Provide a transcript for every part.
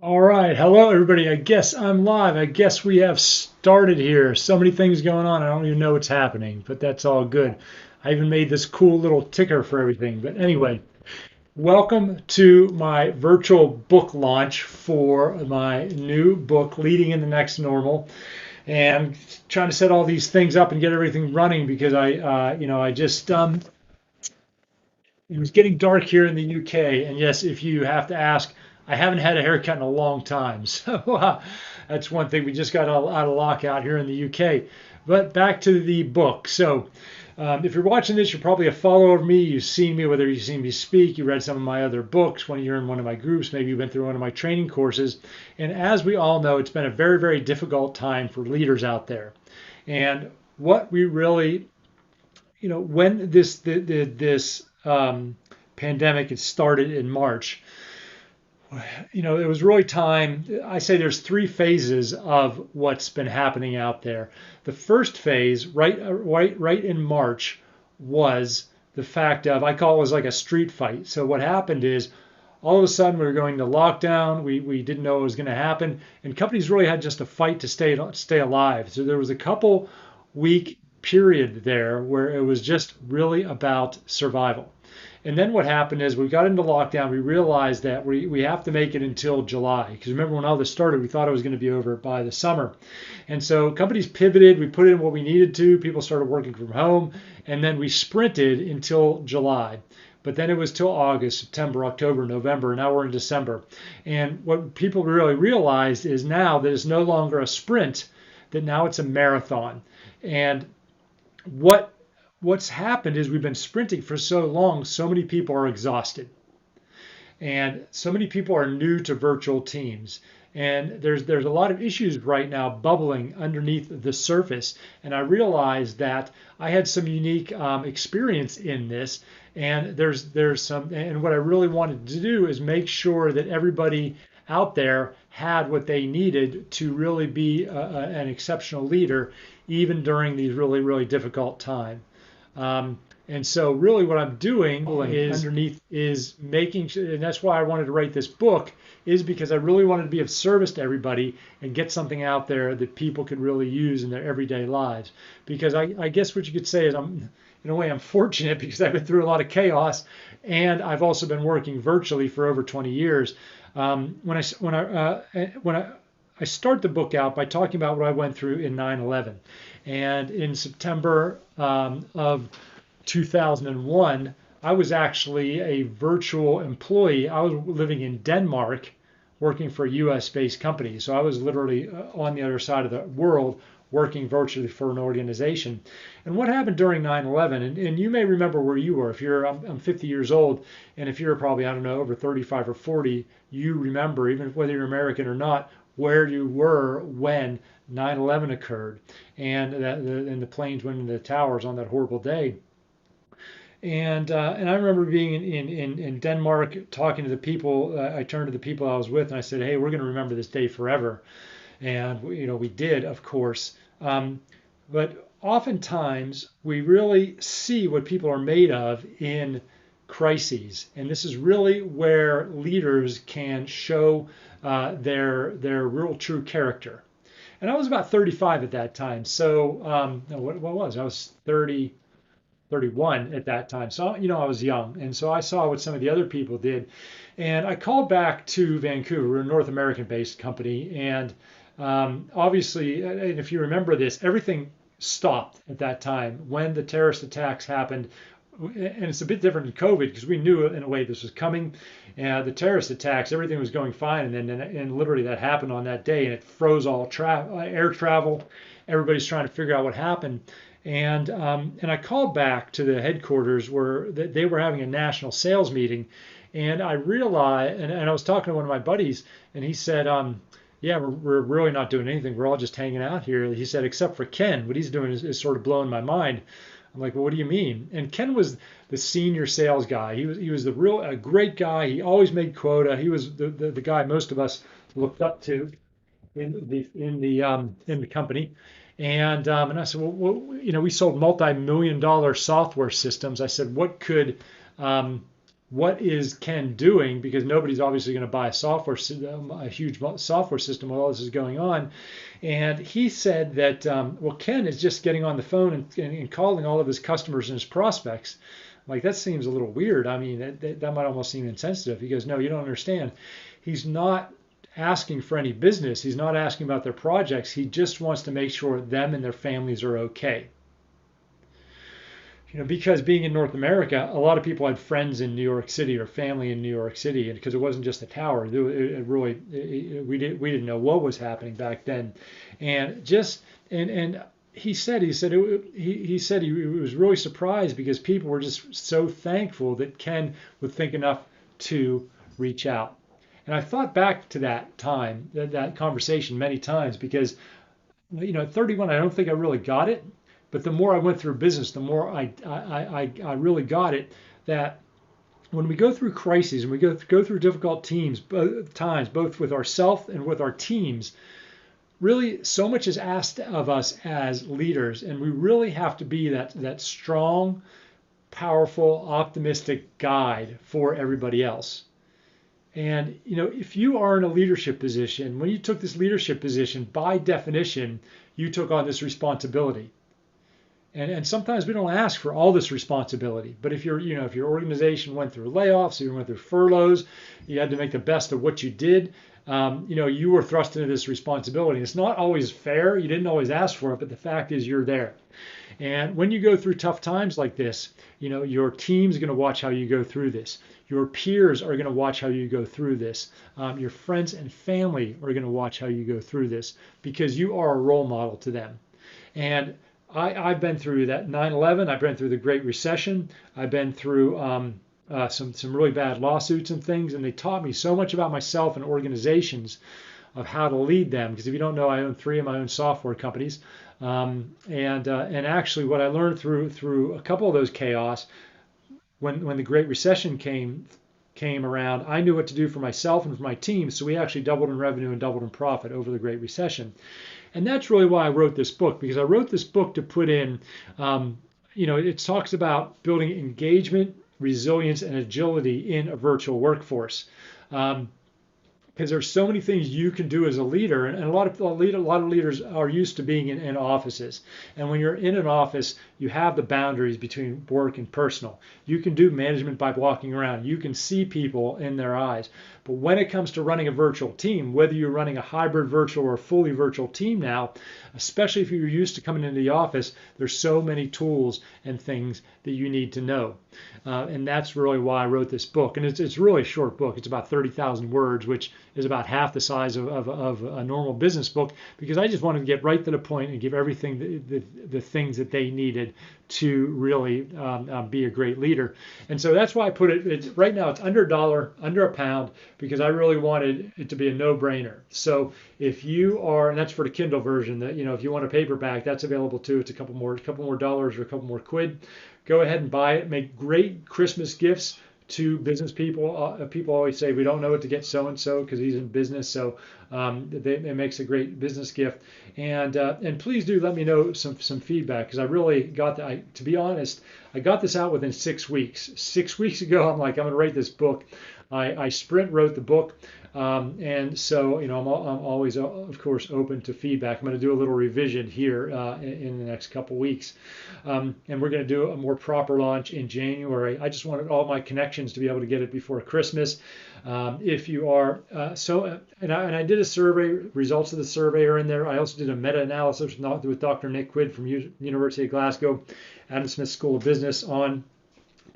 All right. Hello, everybody. I guess I'm live. I guess we have started here. So many things going on. I don't even know what's happening, but that's all good. I even made this cool little ticker for everything. But anyway, welcome to my virtual book launch for my new book, Leading in the Next Normal. And trying to set all these things up and get everything running because I just it was getting dark here in the UK, and yes, if you have to ask, I haven't had a haircut in a long time, so that's one thing. We just got out of lockout here in the UK. But back to the book. So, if you're watching this, you're probably a follower of me. You've seen me, whether you've seen me speak, you read some of my other books, when you're in one of my groups, maybe you've been through one of my training courses. And as we all know, it's been a very, very difficult time for leaders out there. And what we really when this pandemic had started in March, it was really time. I say there's three phases of what's been happening out there. The first phase, right in March, was the fact of, I call it was like a street fight. So what happened is, all of a sudden we were going to lockdown. We didn't know what was going to happen, and companies really had just to fight to stay alive. So there was a couple week period there where it was just really about survival. And then what happened is we got into lockdown. We realized that we have to make it until July. Because remember, when all this started, we thought it was going to be over by the summer. And so companies pivoted. We put in what we needed to. People started working from home. And then we sprinted until July. But then it was till August, September, October, November. Now we're in December. And what people really realized is now that it's no longer a sprint, that now it's a marathon. And what's happened is we've been sprinting for so long, so many people are exhausted. And so many people are new to virtual teams. And there's a lot of issues right now bubbling underneath the surface. And I realized that I had some unique experience in this. And there's some, and what I really wanted to do is make sure that everybody out there had what they needed to really be an exceptional leader, even during these really, really difficult times. And so really what I'm doing is underneath is making sure, and that's why I wanted to write this book, is because I really wanted to be of service to everybody and get something out there that people could really use in their everyday lives. Because I guess what you could say is, in a way, I'm fortunate because I've been through a lot of chaos, and I've also been working virtually for over 20 years. I start the book out by talking about what I went through in 9/11. And in September of 2001, I was actually a virtual employee. I was living in Denmark, working for a US-based company. So I was literally on the other side of the world, working virtually for an organization. And what happened during 9/11, and you may remember where you were. If I'm 50 years old, and if you're probably, I don't know, over 35 or 40, you remember, even whether you're American or not, where you were when 9/11 occurred, and the planes went into the towers on that horrible day. And I remember being in Denmark, talking to the people. I turned to the people I was with, and I said, "Hey, we're going to remember this day forever." And we did, of course. But oftentimes we really see what people are made of in crises, and this is really where leaders can show their real true character. And I was about 35 at that time. So no, what was I was 30, 31 at that time. So I was young, and so I saw what some of the other people did, and I called back to Vancouver. We're a North American-based company, and obviously, and if you remember this, everything stopped at that time when the terrorist attacks happened. And it's a bit different in COVID because we knew in a way this was coming. The terrorist attacks, everything was going fine, and then and literally that happened on that day, and it froze all air travel. Everybody's trying to figure out what happened, and I called back to the headquarters where they were having a national sales meeting, and I realized, and I was talking to one of my buddies, and he said, yeah, we're really not doing anything. We're all just hanging out here. He said, except for Ken, what he's doing is sort of blowing my mind. I'm like, well, what do you mean? And Ken was the senior sales guy. He was a great guy. He always made quota. He was the guy most of us looked up to in the company. And I said, well, we sold multi-million-dollar software systems. I said, what could what is Ken doing? Because nobody's obviously going to buy a software system, a huge software system while all this is going on. And he said that, well, Ken is just getting on the phone and calling all of his customers and his prospects. Like, that seems a little weird. I mean, that might almost seem insensitive. He goes, no, you don't understand. He's not asking for any business. He's not asking about their projects. He just wants to make sure them and their families are okay. Because being in North America, a lot of people had friends in New York City or family in New York City, and because it wasn't just the tower, we didn't know what was happening back then, and he said he was really surprised because people were just so thankful that Ken would think enough to reach out. And I thought back to that time, that conversation many times, because at 31, I don't think I really got it. But the more I went through business, the more I really got it, that when we go through crises and we go through difficult times, both with ourselves and with our teams, really so much is asked of us as leaders, and we really have to be that strong, powerful, optimistic guide for everybody else. And if you are in a leadership position, when you took this leadership position, by definition, you took on this responsibility. And sometimes we don't ask for all this responsibility. But if your organization went through layoffs, you went through furloughs, you had to make the best of what you did. You were thrust into this responsibility. It's not always fair. You didn't always ask for it, but the fact is you're there. And when you go through tough times like this, your team's going to watch how you go through this. Your peers are going to watch how you go through this. Your friends and family are going to watch how you go through this because you are a role model to them. And I've been through that 9/11. I've been through the Great Recession. I've been through some really bad lawsuits and things, and they taught me so much about myself and organizations of how to lead them. Because if you don't know, I own 3 of my own software companies, and actually, what I learned through a couple of those chaos, when the Great Recession came around, I knew what to do for myself and for my team. So we actually doubled in revenue and doubled in profit over the Great Recession. And that's really why I wrote this book, because I wrote this book to put in, it talks about building engagement, resilience, and agility in a virtual workforce. Because there's so many things you can do as a leader, and a lot of leaders are used to being in offices. And when you're in an office, you have the boundaries between work and personal. You can do management by walking around. You can see people in their eyes. But when it comes to running a virtual team, whether you're running a hybrid virtual or a fully virtual team now, especially if you're used to coming into the office, there's so many tools and things that you need to know. And that's really why I wrote this book. And it's really a short book. It's about 30,000 words, which is about half the size of a normal business book, because I just wanted to get right to the point and give everything the things that they needed to really be a great leader. And so that's why I put it right now, it's under $1, under £1, because I really wanted it to be a no-brainer. So if you are, and that's for the Kindle version, that if you want a paperback, that's available too. It's a couple more dollars or a couple more quid. Go ahead and buy it. Make great Christmas gifts to business people. People always say, we don't know what to get so-and-so because he's in business. So it makes a great business gift. And please do let me know some feedback, because I really got that. To be honest, I got this out within 6 weeks. 6 weeks ago, I'm like, I'm going to write this book. I sprint wrote the book. And so, I'm always, of course, open to feedback. I'm going to do a little revision here in the next couple weeks. And we're going to do a more proper launch in January. I just wanted all my connections to be able to get it before Christmas. If you are, and I did a survey, results of the survey are in there. I also did a meta-analysis with Dr. Nick Quid from University of Glasgow, Adam Smith School of Business on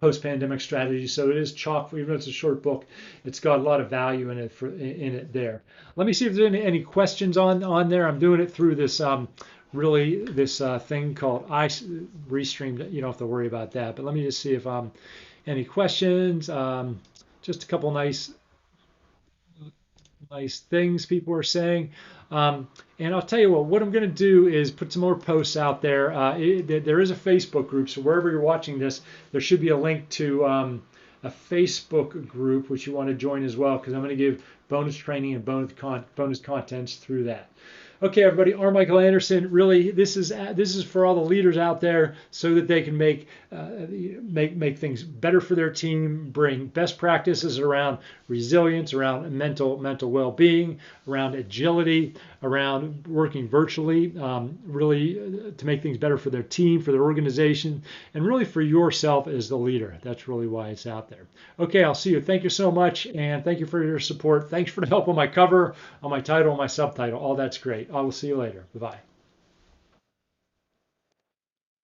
post-pandemic strategy. So it is chock, even though it's a short book, it's got a lot of value in it there. Let me see if there's any questions on there. I'm doing it through this this thing called Restream. You don't have to worry about that. But let me just see if any questions. Just a couple nice things people are saying. And I'll tell you what I'm going to do is put some more posts out there. There is a Facebook group, so wherever you're watching this, there should be a link to a Facebook group, which you want to join as well, because I'm going to give bonus training and bonus contents through that. Okay, everybody, R. Michael Anderson. Really, this is for all the leaders out there, so that they can make things better for their team, bring best practices around resilience, around mental well-being, around agility, around working virtually, really to make things better for their team, for their organization, and really for yourself as the leader. That's really why it's out there. Okay, I'll see you. Thank you so much, and thank you for your support. Thanks for the help on my cover, on my title, on my subtitle. All that's great. I will see you later. Bye-bye.